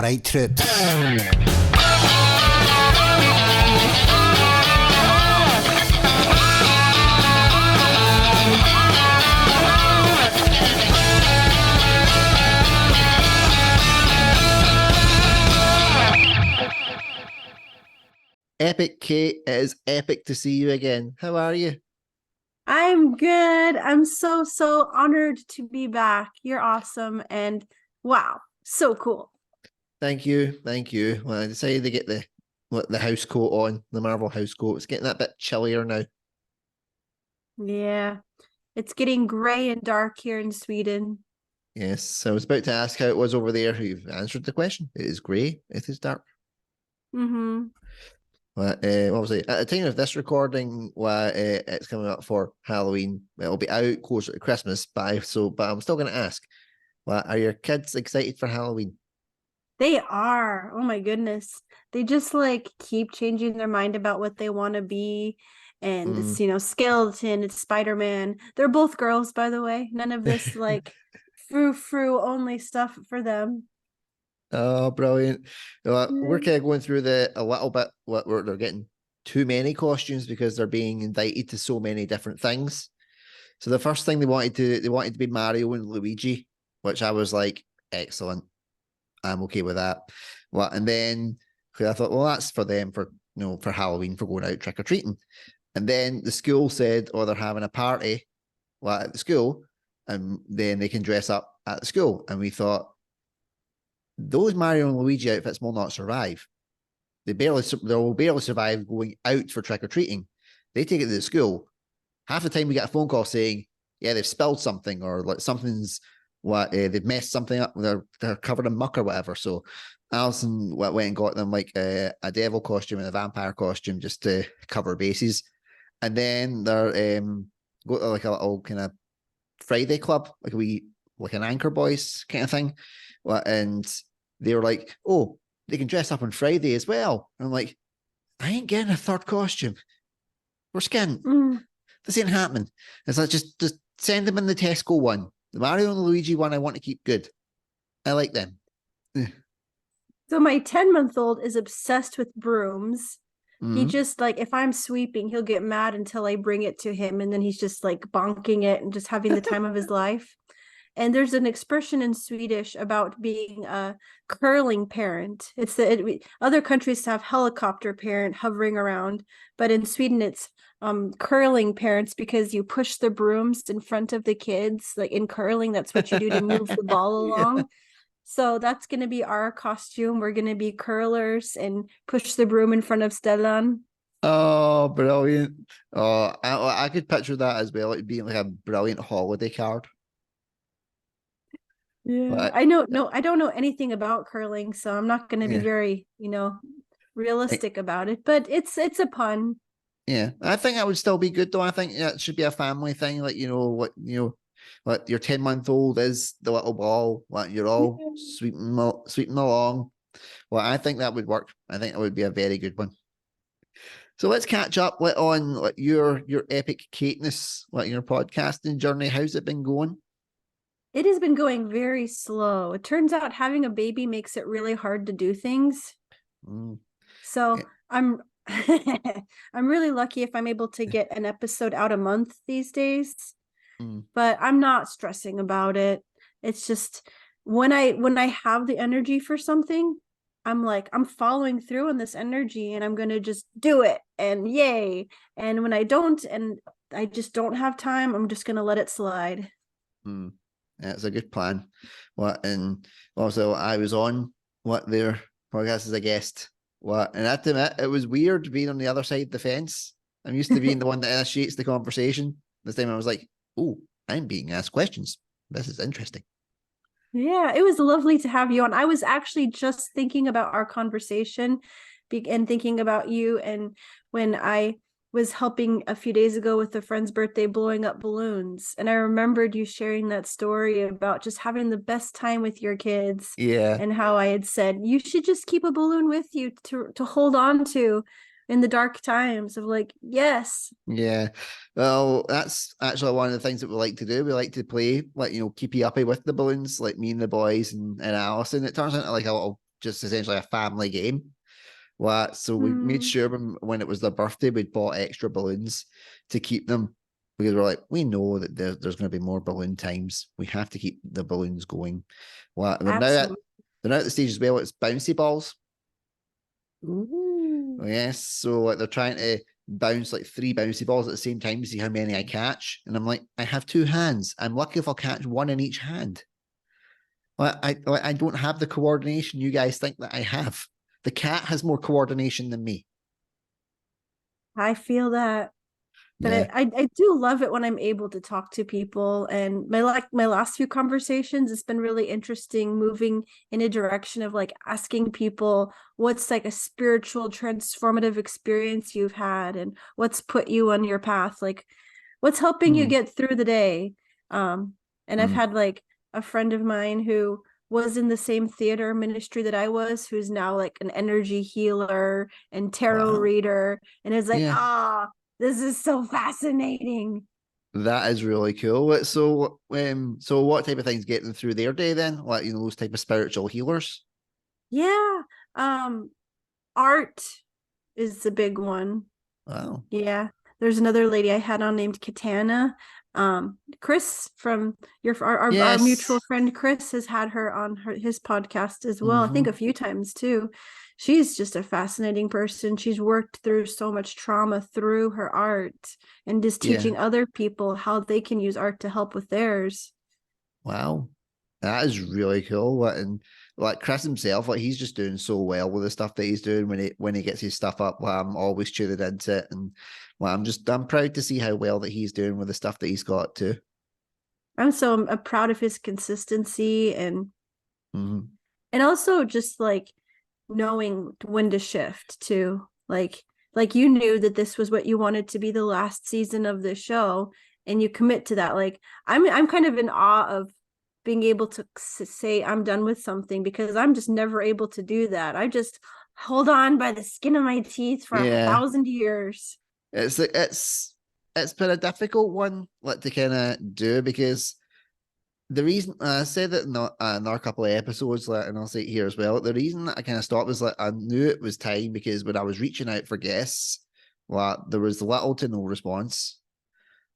All right, troops. Epic, Kate. It is epic to see you again. How are you? I'm good. I'm so honored to be back. You're awesome. And wow, so cool. Thank you. Thank you. Well, I decided to get the house coat on, the Marvel house coat. It's getting that bit chillier now. Yeah, it's getting gray and dark here in Sweden. Yes. So I was about to ask how it was over there. You've answered the question. It is grey. It is dark. Mm-hmm. Well, obviously, at the time of this recording, it's coming up for Halloween. It'll be out closer to Christmas, but I'm still going to ask, are your kids excited for Halloween? They are. Oh my goodness. They just like keep changing their mind about what they want to be. And it's, skeleton, it's Spider-Man. They're both girls, by the way. None of this like frou-frou only stuff for them. Oh, brilliant. We're kind of going through a little bit where they're getting too many costumes because they're being invited to so many different things. So the first thing they wanted to be Mario and Luigi, which I was like, excellent. I'm okay with that. And then I thought, well, that's for them for Halloween, for going out trick or treating. And then the school said, oh, they're having a party at the school, and then they can dress up at the school. And we thought, those Mario and Luigi outfits will not survive. They will barely survive going out for trick or treating. They take it to the school. Half the time we get a phone call saying, yeah, they've spilled something, or like they've messed something up. They're covered in muck or whatever. So Alison went and got them like a devil costume and a vampire costume just to cover bases. And then they're go to like a little kind of Friday club, like an Anchor Boys kind of thing. And they were like, oh, they can dress up on Friday as well. And I'm like, I ain't getting a third costume. We're skint. This ain't happening. It's like, just send them in the Tesco one. The Mario and the Luigi one I want to keep good. I like them. So my 10-month-old is obsessed with brooms. He Mm-hmm. just like, if I'm sweeping, he'll get mad until I bring it to him. And then he's just like bonking it and just having the time of his life. And there's an expression in Swedish about being a curling parent. Other countries have helicopter parent hovering around, but in Sweden it's curling parents, because you push the brooms in front of the kids. Like in curling, that's what you do to move the ball along. Yeah. So that's going to be our costume. We're going to be curlers and push the broom in front of Stellan. Oh, brilliant. Oh, I could picture that as well. It'd be like a brilliant holiday card. Yeah, but I don't know anything about curling, so I'm not going to be very, realistic about it, but it's a pun. Yeah, I think that would still be good though. I think it should be a family thing. Like, what your 10-month-old is the little ball, what you're all sweeping along. Well, I think that would work. I think that would be a very good one. So let's catch up on your epic Kateness, your podcasting journey. How's it been going? It has been going very slow. It turns out having a baby makes it really hard to do things. So I'm I'm really lucky if I'm able to get an episode out a month these days. But I'm not stressing about it. It's just when I have the energy for something, I'm like, I'm following through on this energy and I'm going to just do it, and yay. And when I don't, and I just don't have time, I'm just going to let it slide. That's a good plan. And also I was on their podcast as a guest. And I have to admit, it was weird being on the other side of the fence. I'm used to being the one that initiates the conversation. This time I was like, oh, I'm being asked questions. This is interesting. Yeah, it was lovely to have you on. I was actually just thinking about our conversation and thinking about you. And when I was helping a few days ago with a friend's birthday, blowing up balloons. And I remembered you sharing that story about just having the best time with your kids. Yeah. And how I had said, you should just keep a balloon with you to hold on to in the dark times of like, yes. Yeah. Well, that's actually one of the things that we like to do. We like to play, keepy uppy with the balloons, like me and the boys and Alison. It turns into like a little just essentially a family game. What? So we made Mm. sure when it was their birthday, we'd bought extra balloons to keep them because we're like, we know that there's going to be more balloon times. We have to keep the balloons going. Well, Absolutely. they're now at the stage as well. It's bouncy balls. Ooh. Yes, so like they're trying to bounce like 3 bouncy balls at the same time to see how many I catch, and I'm like, I have 2 hands. I'm lucky if I'll catch one in each hand. I don't have the coordination you guys think that I have. The cat has more coordination than me. I feel that. But Yeah. I do love it when I'm able to talk to people. And my last few conversations, it's been really interesting moving in a direction of like asking people what's like a spiritual transformative experience you've had and what's put you on your path, like what's helping you Mm, get through the day. And I've mm, had like a friend of mine who was in the same theater ministry that I was, who's now like an energy healer and tarot wow. reader, and is like, Yeah, this is so fascinating. that is really cool. So what type of things get them through their day then? Like, those type of spiritual healers? Yeah. Um, art is the big one. Wow. Yeah. There's another lady I had on named Katana. Chris from our mutual Yes. friend Chris has had her on his podcast as well. I think a Hmm. few times too. She's just a fascinating person. She's worked through so much trauma through her art and just Yeah. teaching other people how they can use art to help with theirs. Wow. That is really cool. And like Chris himself, like he's just doing so well with the stuff that he's doing when he gets his stuff up. Well, I'm always tuning into it, and well, I'm proud to see how well that he's doing with the stuff that he's got too. I'm proud of his consistency Hmm. and also just like knowing when to shift too. Like you knew that this was what you wanted to be the last season of the show and you commit to that. Like I'm kind of in awe of being able to say I'm done with something because I'm just never able to do that. I just hold on by the skin of my teeth for a Yeah, 1,000 years. it's been a difficult one like to kind of do because the reason I said that in another couple of episodes, like, and I'll say it here as well. The reason that I kind of stopped was like I knew it was time because when I was reaching out for guests, there was little to no response.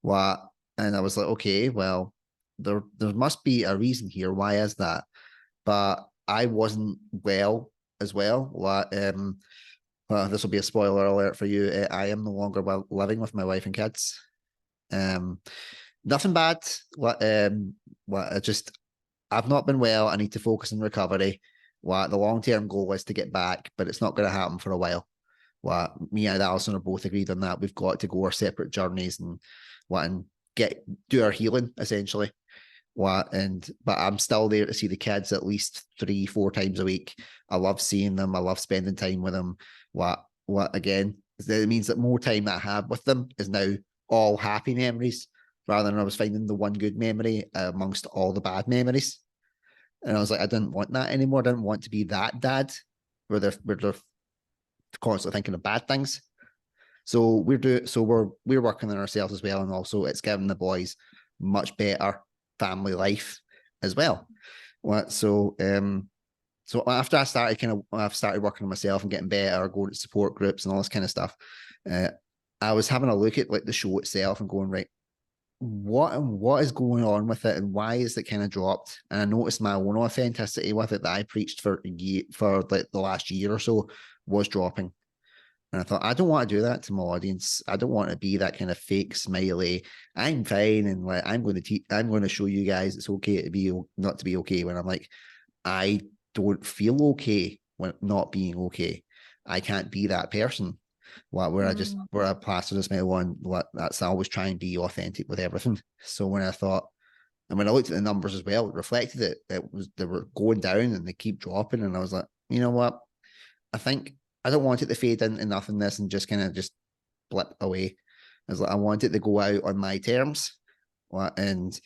What, and I was like, okay, well, there must be a reason here. Why is that? But I wasn't well as well. Well, this will be a spoiler alert for you. I am no longer living with my wife and kids. Um, Nothing bad. What I just I've not been well. I need to focus on recovery. What the long term goal is to get back, but it's not going to happen for a while. What me and Alison are both agreed on that. We've got to go our separate journeys and do our healing essentially. But I'm still there to see the kids at least 3-4 times a week. I love seeing them. I love spending time with them. What again? It means that more time that I have with them is now all happy memories rather than I was finding the one good memory amongst all the bad memories. And I was like, I didn't want that anymore. I didn't want to be that dad where they're constantly thinking of bad things. So we're working on ourselves as well, and also it's giving the boys much better family life as well. So after I've started working on myself and getting better, going to support groups and all this kind of stuff. Uh, I was having a look at like the show itself and going, right, what is going on with it and why is it kind of dropped? And I noticed my own authenticity with it that I preached for like the last year or so was dropping. And I thought, I don't want to do that to my audience. I don't want to be that kind of fake smiley. I'm fine, and like I'm going to show you guys it's okay to be not to be okay. When I'm like, I don't feel okay when not being okay. I can't be that person. Mm. Where I plaster this smile on. That's I always try and be authentic with everything. So when I thought, and when I looked at the numbers as well, it reflected they were going down and they keep dropping, and I was like, you know what? I think I don't want it to fade into nothingness and just kind of just blip away. I want it to go out on my terms. And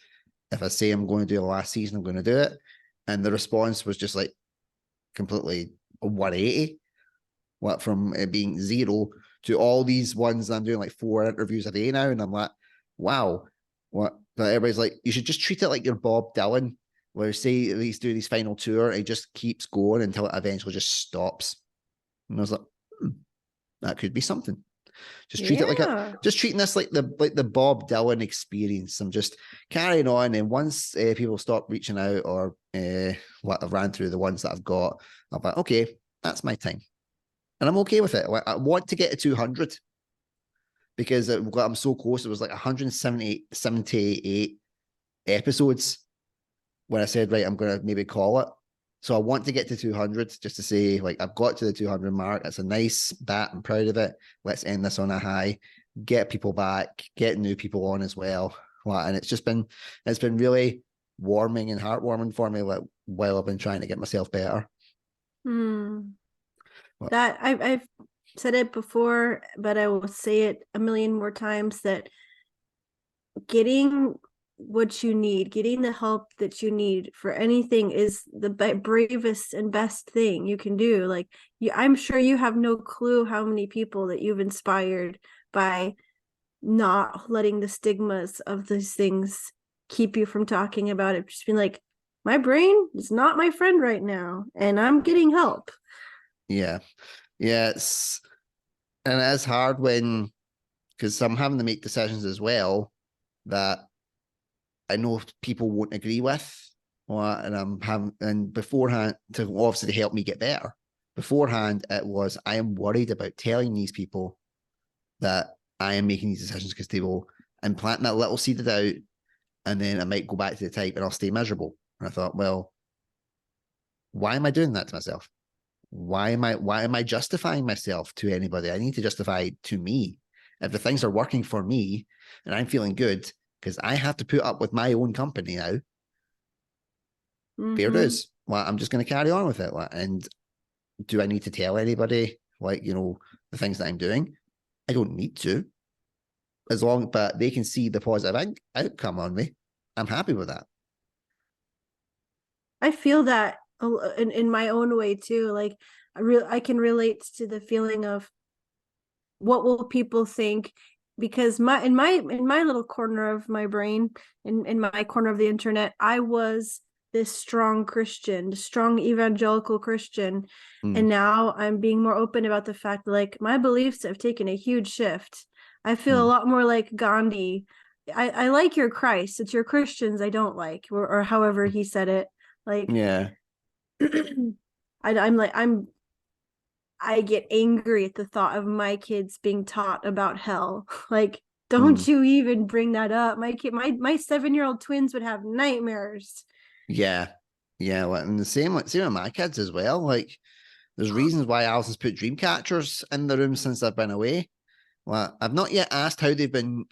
if I say I'm going to do the last season, I'm going to do it. And the response was just like completely 180. From it being zero to all these ones I'm doing like 4 interviews a day now. And I'm like, wow. But everybody's like, you should just treat it like you're Bob Dylan. where say these do these final tour, it just keeps going until it eventually just stops. And I was like, that could be something. Just treat it like just treating this like the Bob Dylan experience. I'm just carrying on, and once people stop reaching out, or what I've ran through the ones that I've got, I'm like, okay, that's my time, and I'm okay with it. Like, I want to get to 200 because I'm so close. It was like 178 episodes when I said, right, I'm gonna maybe call it. So I want to get to 200 just to say, like, I've got to the 200 mark. That's a nice bat. I'm proud of it. Let's end this on a high, get people back, get new people on as well. And it's been really warming and heartwarming for me, like, while I've been trying to get myself better. That I've said it before, but I will say it a million more times, that getting what you need, getting the help that you need for anything is the bravest and best thing you can do. Like, I'm sure you have no clue how many people that you've inspired by not letting the stigmas of these things keep you from talking about it. Just being like, my brain is not my friend right now, and I'm getting help. Yeah. And it's hard because I'm having to make decisions as well that I know people won't agree with, and beforehand, to obviously help me get better. Beforehand, it was, I am worried about telling these people that I am making these decisions because they will implant that little seed of doubt, and then I might go back to the type and I'll stay miserable. And I thought, well, why am I doing that to myself? Why am I justifying myself to anybody? I need to justify to me. If the things are working for me and I'm feeling good, because I have to put up with my own company now. Fair dues. Well, I'm just going to carry on with it. And do I need to tell anybody, the things that I'm doing? I don't need to. But they can see the positive outcome on me. I'm happy with that. I feel that in my own way too. Like, I can relate to the feeling of, what will people think? Because in my little corner of my brain, in my corner of the internet, I was this strong Christian, strong evangelical Christian. And now I'm being more open about the fact that, like, my beliefs have taken a huge shift. I feel a lot more like Gandhi. I like your Christ. It's your Christians I don't like, or however he said it. Like, yeah. I get angry at the thought of my kids being taught about hell. Like, don't you even bring that up. My 7-year-old twins would have nightmares. Yeah. And the same with my kids as well. Like, there's reasons why Alison's put dream catchers in the room since I've been away. Well, I've not yet asked how they've been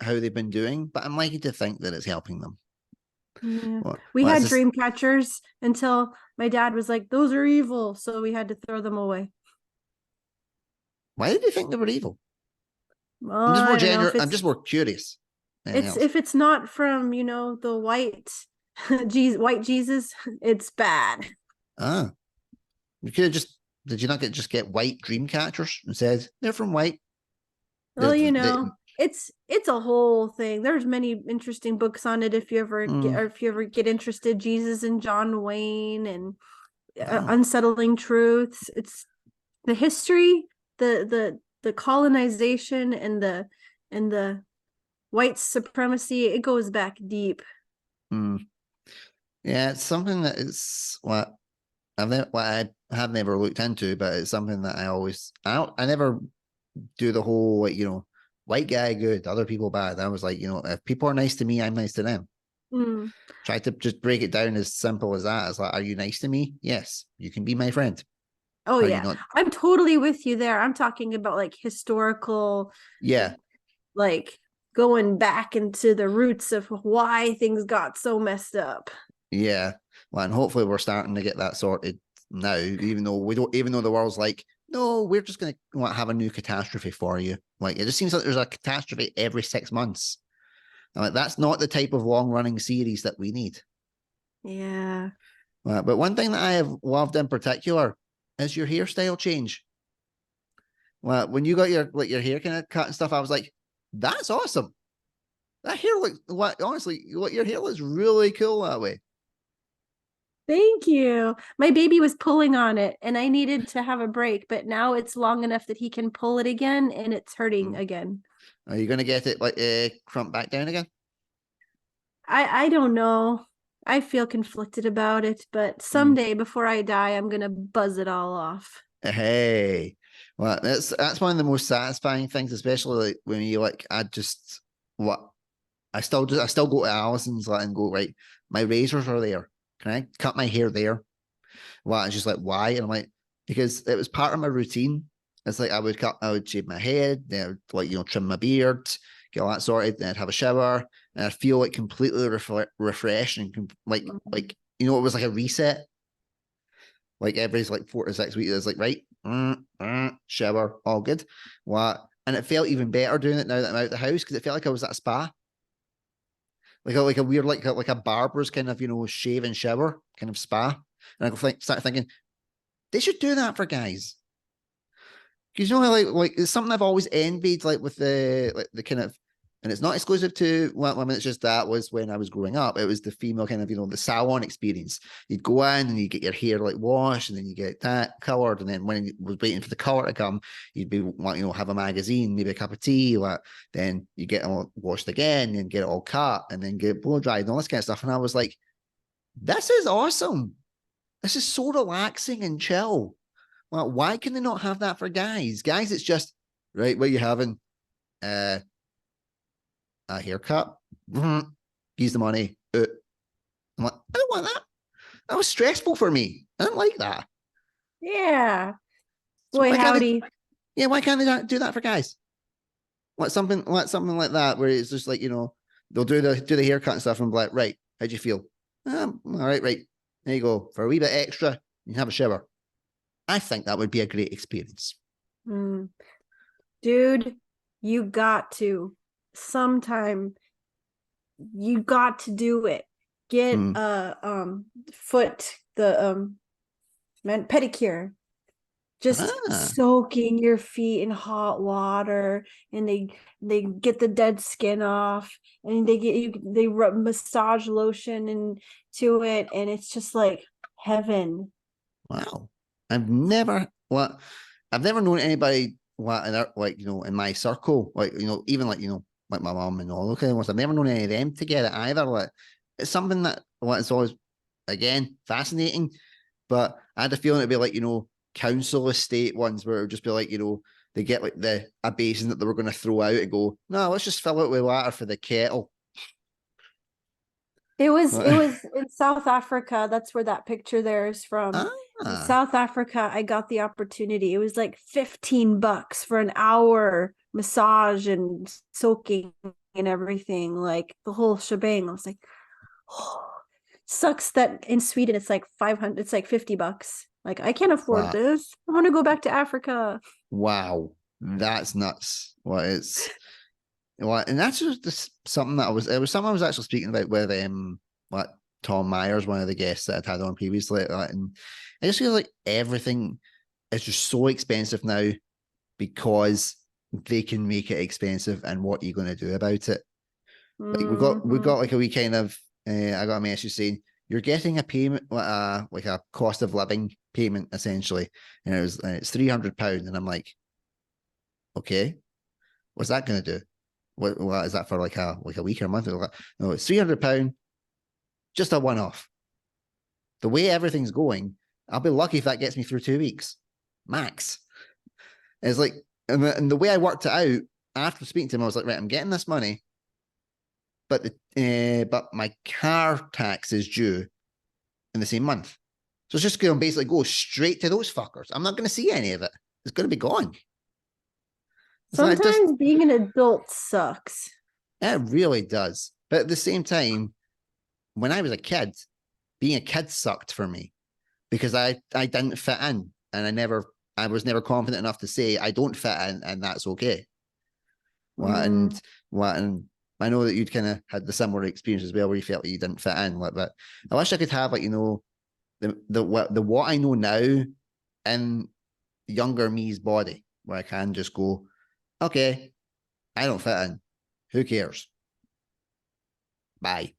doing, but I'm likely to think that it's helping them. Yeah. We had dream catchers until my dad was like, those are evil. So we had to throw them away. Why did you think they were evil? I'm just more curious. If it's not from, the white Jesus, it's bad. You could have did you not get white dream catchers and said they're from white? Well, it's a whole thing. There's many interesting books on it. If you ever get interested, Jesus and John Wayne, and Unsettling Truths. It's the history, the colonization, and the white supremacy. It goes back deep. Yeah, it's something that is what I have never looked into, but it's something that I never do the whole, white guy good, other people bad. I was like, if people are nice to me, I'm nice to them. Try to just break it down as simple as that. It's like, are you nice to me? Yes, you can be my friend. Oh, yeah. I'm totally with you there. I'm talking about, like, historical. Yeah. Like, going back into the roots of why things got so messed up. Yeah. Well, and hopefully we're starting to get that sorted now, even though the world's like, no, we're just going to have a new catastrophe for you. Like, it just seems like there's a catastrophe every 6 months. I'm like, that's not the type of long running series that we need. Yeah. But one thing that I have loved in particular is your hairstyle change. Well, when you got your hair kind of cut and stuff, I was like, that's awesome. That hair looks, honestly, your hair looks really cool that way. Thank you. My baby was pulling on it and I needed to have a break, but now it's long enough that he can pull it again and it's hurting again. Are you going to get it like crump back down again? I don't know. I feel conflicted about it, but Mm. someday before I die, I'm gonna buzz it all off. Hey, well, that's one of the most satisfying things, especially like when you like. I just what I still go to Allison's like and go right. My razors are there. Can I cut my hair there? Well, it's just like why? And I'm like because it was part of my routine. It's like I would shave my head, then I would, like trim my beard, get all that sorted, then I'd have a shower, and I'd feel like completely refreshed and like it was like a reset. Like every like 4 to 6 weeks, it's like right, shower, all good. What? And it felt even better doing it now that I'm out of the house because it felt like I was at a spa, like a weird like a barber's kind of shave and shower kind of spa. And I start thinking they should do that for guys. Because like it's something I've always envied, like with the kind of, and it's not exclusive to women. It's just that was when I was growing up. It was the female kind of, the salon experience. You'd go in and you get your hair like washed, and then you get that colored, and then when you was waiting for the color to come, you'd be have a magazine, maybe a cup of tea, like then you get it all washed again, and get it all cut, and then get it blow dried, and all this kind of stuff. And I was like, this is awesome. This is so relaxing and chill. Well, why can they not have that for guys? Guys, it's just right. What are you having? Uh, a haircut. Use the money. I'm like, I don't want that. That was stressful for me. I don't like that. Yeah. So Boy, why can't they? howdy. Yeah, why can't they not do that for guys? Something like that, where it's just like they'll do the haircut and stuff, and be like, right, how do you feel? All right, right. There you go. For a wee bit extra, you can have a shower. I think that would be a great experience. Mm. Dude, you got to sometime you got to do it. Get Mm. a foot the pedicure. Just Ah, soaking your feet in hot water and they get the dead skin off and they rub massage lotion into it and it's just like heaven. wow. I've never known anybody what in like in my circle, like even like my mom and all those kind of ones. I've never known any of them to get it either. Like it's something that it's always again fascinating, but I had a feeling it'd be like council estate ones where it would just be like they get like a basin that they were going to throw out and go, no, let's just fill it with water for the kettle. It was in South Africa. That's where that picture there is from. In Ah, South Africa, I got the opportunity. It was like $15 for an hour massage and soaking and everything, like the whole shebang. I was like, oh, sucks that in Sweden it's like 500, it's like $50. Like I can't afford wow, this. I want to go back to Africa. wow, that's nuts. Well, and that's just something that it was something I was actually speaking about with like Tom Myers, one of the guests that I'd had on previously, and I just feel like everything is just so expensive now because they can make it expensive, and what are you going to do about it? Like we've Mm-hmm. got like a wee kind of I got a message saying you're getting a payment like a cost of living payment essentially, and it's £300, and I'm like, okay, what's that going to do? What is that for like a week or a month? No, it's £300, just a one off. The way everything's going, I'll be lucky if that gets me through 2 weeks, max. It's like, and the way I worked it out after speaking to him, I was like, right, I'm getting this money, but my car tax is due in the same month, so it's just going to basically go straight to those fuckers. I'm not going to see any of it. It's going to be gone. It's like just Sometimes being an adult sucks. it really does. But at the same time, when I was a kid, being a kid sucked for me because I didn't fit in, and I was never confident enough to say I don't fit in, and that's okay. Well, Mm. and I know that you'd kind of had the similar experience as well, where you felt like you didn't fit in. Like, but I wish I could have the what I know now in younger me's body, where I can just go, okay, I don't fit in. Who cares? Bye.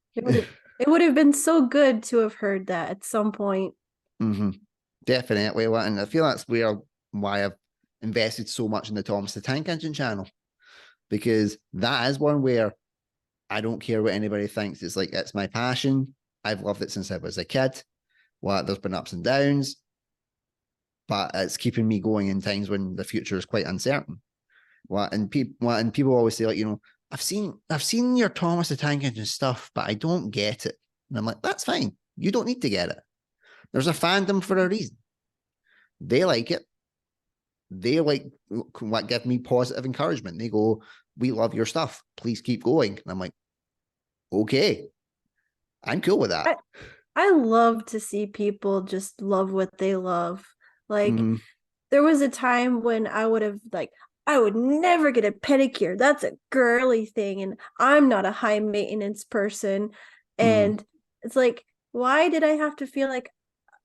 It would have been so good to have heard that at some point. Mm-hmm. Definitely. And I feel that's why I've invested so much in the Thomas the Tank Engine channel, because that is one where I don't care what anybody thinks. It's like, it's my passion. I've loved it since I was a kid. Well, there's been ups and downs, but it's keeping me going in times when the future is quite uncertain. And people always say, like, I've seen your Thomas the Tank Engine stuff, but I don't get it. And I'm like, that's fine. You don't need to get it. There's a fandom for a reason. They like it. They like what give me positive encouragement. They go, we love your stuff. Please keep going. And I'm like, okay, I'm cool with that. I love to see people just love what they love. Like, Mm-hmm. there was a time when I would have like I would never get a pedicure. That's a girly thing, and I'm not a high maintenance person. Mm-hmm. And it's like, why did I have to feel like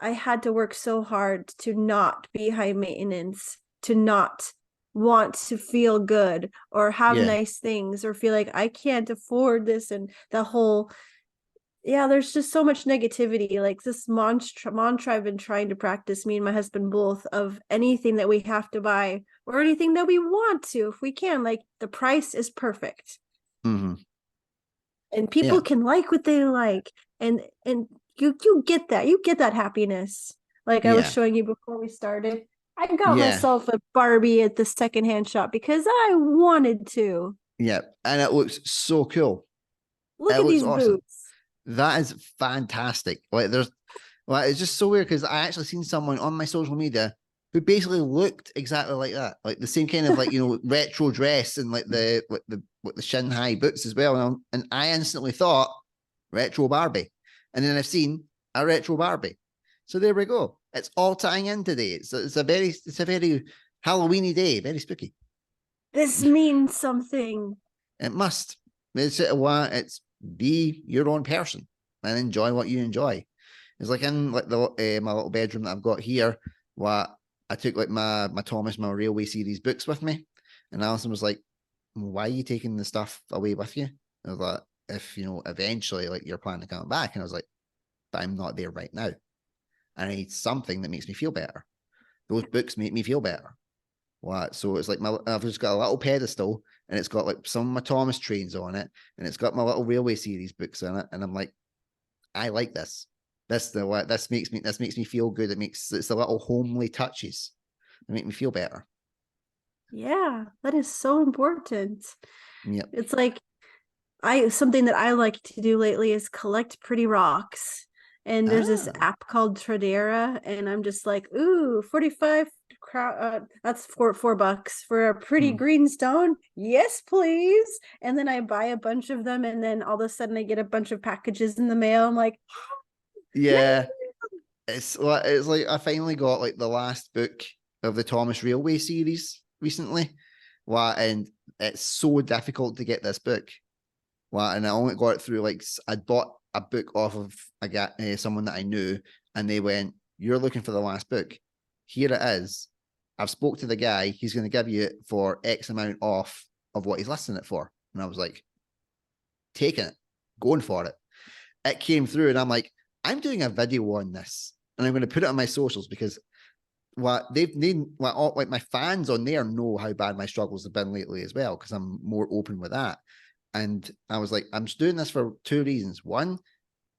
I had to work so hard to not be high maintenance, to not want to feel good or have Yeah. nice things or feel like I can't afford this, and the whole, yeah, there's just so much negativity. Like this mantra I've been trying to practice, me and my husband both, of anything that we have to buy or anything that we want to, if we can, like the price is perfect. Mm-hmm. And people Yeah. can like what they like. And you get that. You get that happiness. Like I was Yeah. showing you before we started. I got Yeah. myself a Barbie at the secondhand shop because I wanted to. Yeah. And it looks so cool. Look It at looks these awesome. boots. That is fantastic. It's just so weird because I actually seen someone on my social media who basically looked exactly like that, like the same kind of retro dress and like the shin high boots as well. And I instantly thought retro Barbie, and then I've seen a retro Barbie. So there we go. It's all tying in today. It's a very Halloweeny day, very spooky. This means something. It must. It's be your own person and enjoy what you enjoy. It's like in like the my little bedroom that I've got here. What I took like my Thomas my Railway series books with me, and Alison was like, "Why are you taking the stuff away with you?" I was like, "If eventually like you're planning to come back," and I was like, "But I'm not there right now. I need something that makes me feel better. Those books make me feel better." What? So it's like I've just got a little pedestal, and it's got like some of my Thomas trains on it, and it's got my little Railway series books in it, and I'm like, I like this. This makes me feel good. It's the little homely touches that make me feel better. Yeah, that is so important. Yep. It's like I something that I like to do lately is collect pretty rocks. And there's this Ah. app called Tradera, and I'm just like, ooh, 45 that's $4 for a pretty Hmm. green stone. Yes, please. And then I buy a bunch of them, and then all of a sudden I get a bunch of packages in the mail. I'm like, yeah. Yeah. It's like I finally got like the last book of the Thomas Railway series recently. And it's so difficult to get this book. And I only got it through I bought a book off of someone that I knew, and they went, "You're looking for the last book. Here it is. I've spoke to the guy. He's going to give you it for X amount off of what he's listing it for." And I was like, taking it, going for it. It came through, and I'm like, I'm doing a video on this, and I'm going to put it on my socials because like my fans on there know how bad my struggles have been lately as well, because I'm more open with that. And I was like, I'm just doing this for two reasons. One,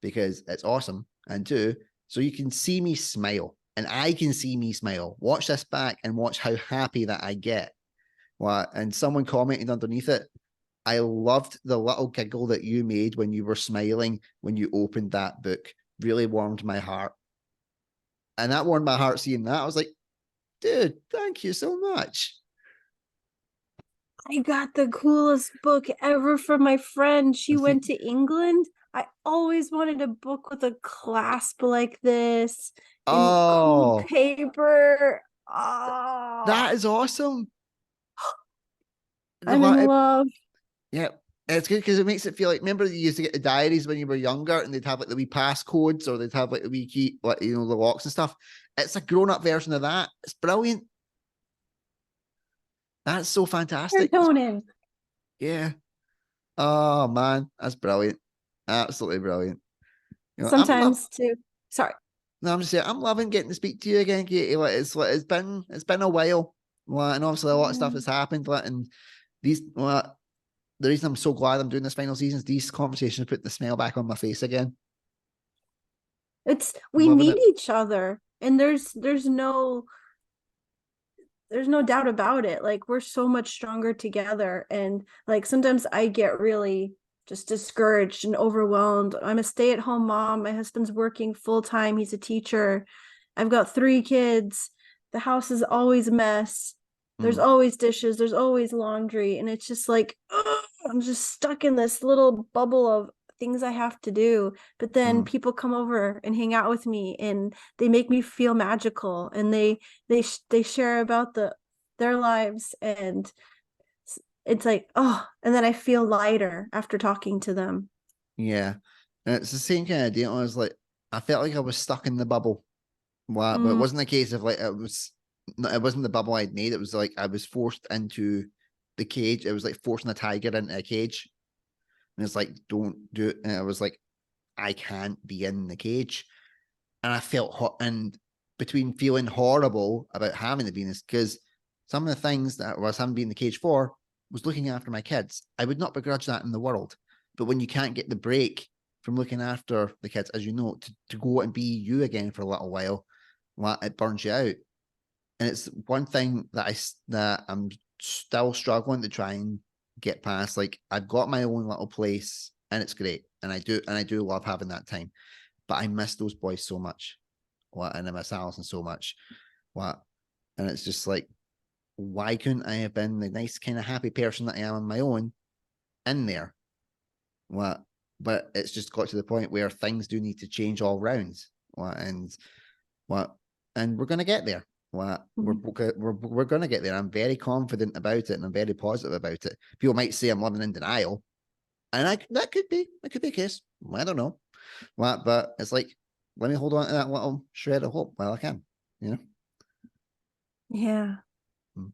because it's awesome. And two, so you can see me smile and I can see me smile. Watch this back and watch how happy that I get. And someone commented underneath it, I loved the little giggle that you made when you were smiling when you opened that book. Really warmed my heart. And that warmed my heart seeing that. I was like, dude, thank you so much. I got the coolest book ever from my friend. She went to England. I always wanted a book with a clasp like this in cool Oh, paper. Oh, that is awesome. I'm in The, love. Yeah, it's good because it makes it feel like, remember you used to get the diaries when you were younger, and they'd have like the wee passcodes, or they'd have like the wee key, like the locks and stuff. It's a grown-up version of that. It's brilliant. That's so fantastic. Serotonin. Yeah. Oh man, that's brilliant. Absolutely brilliant. Sometimes too. Sorry. No, I'm just saying, I'm loving getting to speak to you again, Katie. It's been a while, and obviously a lot of stuff has happened, and these the reason I'm so glad I'm doing this final season is these conversations put the smile back on my face again. We Loving need it. each other, and there's no doubt about it. Like, we're so much stronger together. And like, sometimes I get really just discouraged and overwhelmed. I'm a stay-at-home mom. My husband's working full-time. He's a teacher. I've got 3 kids. The house is always a mess. There's always dishes. There's always laundry. And it's just like, I'm just stuck in this little bubble of things I have to do. But then people come over and hang out with me, and they make me feel magical, and they share about their lives, and it's like, oh, and then I feel lighter after talking to them. Yeah, and it's the same kind of deal. I was like, I felt like I was stuck in the bubble. Well, but it Mm. wasn't a case of like it wasn't the bubble I'd made. It was like I was forced into the cage. It was like forcing a tiger into a cage, and it's like, don't do it. And I was like, I can't be in the cage, and I felt hot. And between feeling horrible about having to be in this, because some of the things that I was having to be in the cage for was looking after my kids. I would not begrudge that in the world, but when you can't get the break from looking after the kids, as you know, to go and be you again for a little while, well, it burns you out. And it's one thing that I'm still struggling to try and get past. Like, I've got my own little place and it's great, and I do love having that time, but I miss those boys so much. What, and I miss Alison so much. What, and it's just like, why couldn't I have been the nice kind of happy person that I am on my own in there? What, but it's just got to the point where things do need to change all rounds. What, what, and we're gonna get there. What, we're gonna get there. I'm very confident about it, and I'm very positive about it. People might say I'm living in denial, and that could be a case. I don't know. What, but it's like, let me hold on to that little shred of hope while I can. You know. Yeah. Mm.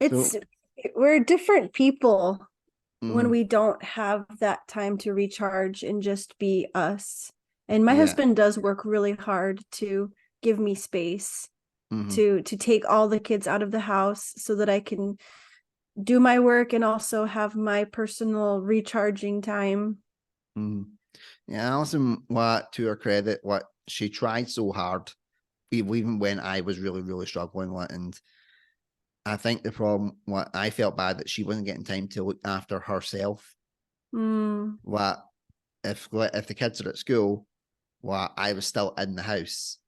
It's So, we're different people when mm, we don't have that time to recharge and just be us. And my yeah. husband does work really hard to give me space Mm-hmm. to take all the kids out of the house so that I can do my work and also have my personal recharging time. Mm-hmm. Yeah, Alison, what, to her credit, what, she tried so hard, even when I was really, really struggling. What, and I think the problem, what, I felt bad that she wasn't getting time to look after herself. Mm. What, if the kids are at school, what, I was still in the house,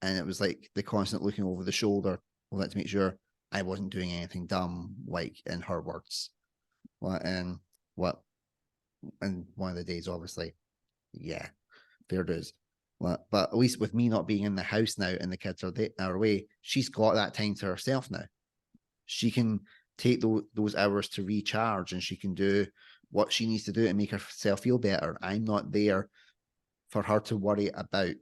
and it was like the constant looking over the shoulder, well, to make sure I wasn't doing anything dumb, like in her words. What, and what, and one of the days, obviously, yeah, fair dues. But at least with me not being in the house now and the kids are away, she's got that time to herself now. She can take those hours to recharge, and she can do what she needs to do to make herself feel better. I'm not there for her to worry about.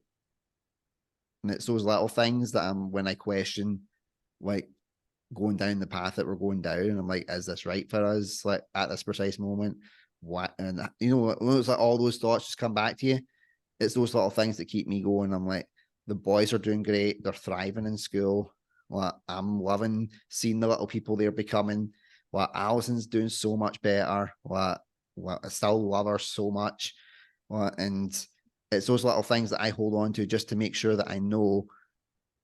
And it's those little things that when I question, like, going down the path that we're going down, and I'm like, is this right for us? Like, at this precise moment, what? And when it's like all those thoughts just come back to you, it's those little things that keep me going. I'm like, the boys are doing great. They're thriving in school. Well, I'm loving seeing the little people they're becoming. Well, Alison's doing so much better. Well, I still love her so much. Well, and it's those little things that I hold on to just to make sure that I know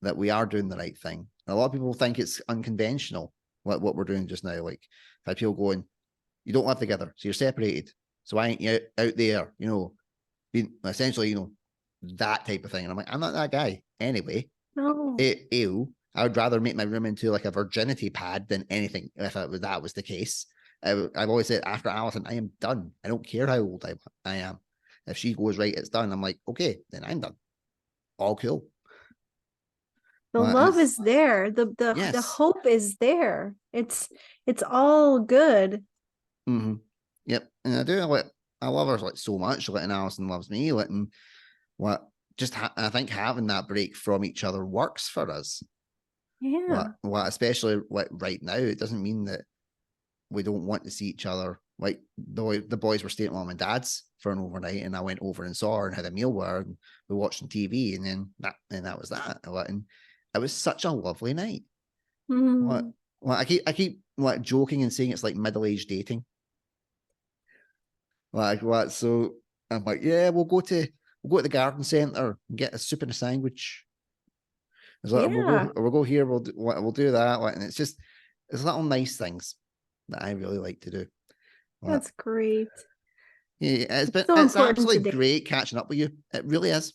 that we are doing the right thing. And a lot of people think it's unconventional, like what we're doing just now. Like, I've had people going, you don't live together, so you're separated. So why ain't you out there, being essentially, that type of thing. And I'm like, I'm not that guy anyway. No. Ew. I would rather make my room into like a virginity pad than anything if that was the case. I've always said, after Alison, I am done. I don't care how old I am. If she goes right, it's done. I'm like, okay, then I'm done. All cool. The And love it's, is there. The yes. hope is there. It's all good. Mm-hmm. Yep. And I do. I love her like so much. Like, and Alison loves me. Like, and what, just I think having that break from each other works for us. Yeah. Especially like right now, it doesn't mean that we don't want to see each other like the boys were staying at mom and dad's for an overnight, and I went over and saw her and had a meal with her, and we watched some TV, and then that was that. And it was such a lovely night. What? Mm. Well, I keep like joking and saying it's like middle-aged dating. Like what? So I'm like, yeah, we'll go to the garden centre and get a soup and a sandwich. It's like Yeah, we'll go here, we'll do that, like, and it's little nice things that I really like to do. Like, that's great. yeah, So it's important absolutely today. great catching up with you. It really is.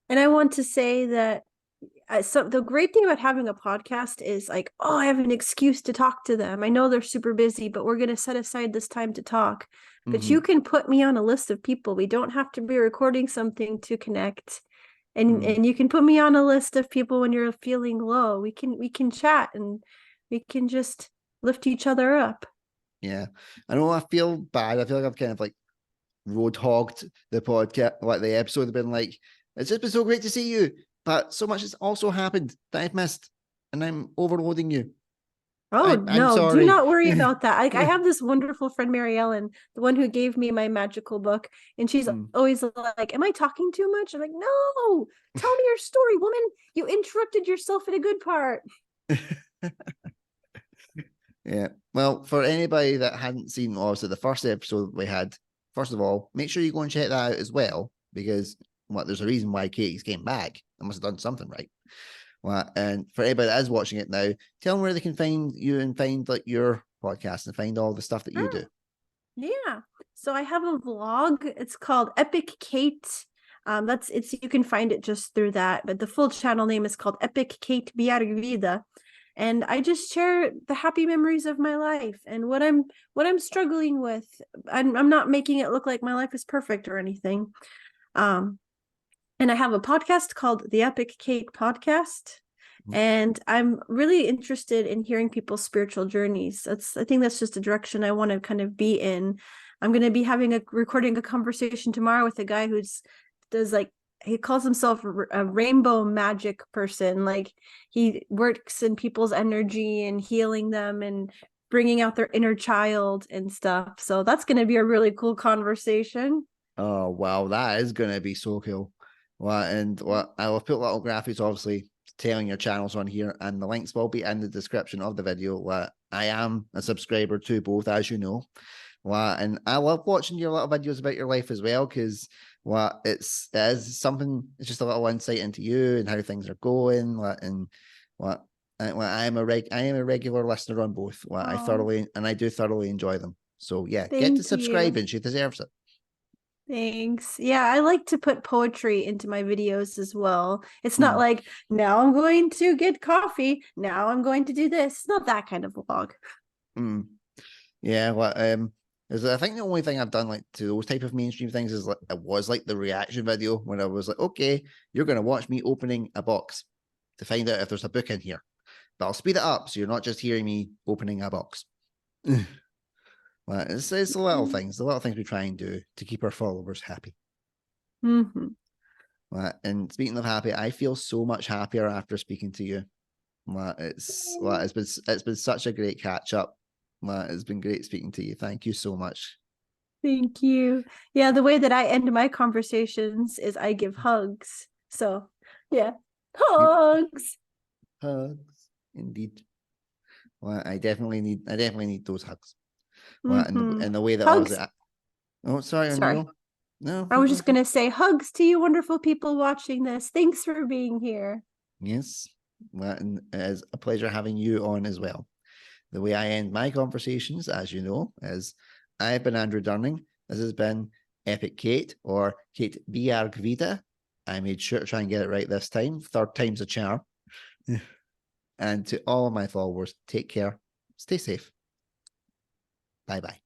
And I want to say that so the great thing about having a podcast is like, oh, I have an excuse to talk to them. I know they're super busy, but we're going to set aside this time to talk. But you Mm-hmm. can put me on a list of people. We don't have to be recording something to connect. Mm. And you can put me on a list of people when you're feeling low. We can chat and we can just lift each other up. Yeah, I know. I feel bad. I feel like I've kind of like road hogged the podcast, like the episode. Have been like, it's just been so great to see you, but so much has also happened that I've missed, and I'm overloading you. Oh I'm no, do sorry. not worry about that. I have this wonderful friend, Mary Ellen, the one who gave me my magical book, and she's Mm. always like, "Am I talking too much?" I'm like, "No, tell me your story, woman. You interrupted yourself at a good part." Yeah. Well, for anybody that hadn't seen also the first episode we had, first of all, make sure you go and check that out as well, because there's a reason why Katie's came back. I must have done something right. Well, and for anybody that is watching it now, tell them where they can find you and find like your podcast and find all the stuff that you do. Yeah. So I have a vlog. It's called Epic Kate. You can find it just through that, but the full channel name is called Epic Kate Bjargvide. And I just share the happy memories of my life and what I'm struggling with. I'm not making it look like my life is perfect or anything. Um, and I have a podcast called the Epic Kate Podcast. And I'm really interested in hearing people's spiritual journeys. I think that's just a direction I want to kind of be in. I'm going to be recording a conversation tomorrow with a guy does like, he calls himself a rainbow magic person. Like he works in people's energy and healing them and bringing out their inner child and stuff. So that's going to be a really cool conversation. Oh wow, that is gonna be so cool. Well, and I'll put little graphics, obviously, telling your channels on here, and the links will be in the description of the video. I am a subscriber to both, as you know. And I love watching your little videos about your life as well, because it is something. It's just a little insight into you and how things are going. And what I am a regular listener on both. Oh, I do thoroughly enjoy them. So yeah, get to thank subscribe, you. and she deserves it. Thanks. Yeah, I like to put poetry into my videos as well. It's not Mm. like, now I'm going to get coffee. Now I'm going to do this. It's not that kind of vlog. Mm. Yeah, is I think the only thing I've done like to those type of mainstream things is like it was like the reaction video when I was like, okay, you're gonna watch me opening a box to find out if there's a book in here. But I'll speed it up so you're not just hearing me opening a box. It's the little things we try and do to keep our followers happy. Mm-hmm. And speaking of happy, I feel so much happier after speaking to you. It's been such a great catch up. It's been great speaking to you. Thank you so much. Thank you. Yeah, the way that I end my conversations is I give hugs. So, yeah, Yep. hugs. Hugs, indeed. I definitely need those hugs. Mm-hmm. And the way that Hugs. oh, sorry, Sorry. no, no, I no, was go just for going it. to say hugs to you wonderful people watching this. Thanks for being here. Yes, and it is a pleasure having you on as well. The way I end my conversations, as you know, is I've been Andrew Durning. This has been Epic Kate or Kate Bjargvide. I made sure to try and get it right this time. Third time's a charm. And to all of my followers, take care. Stay safe. Bye bye.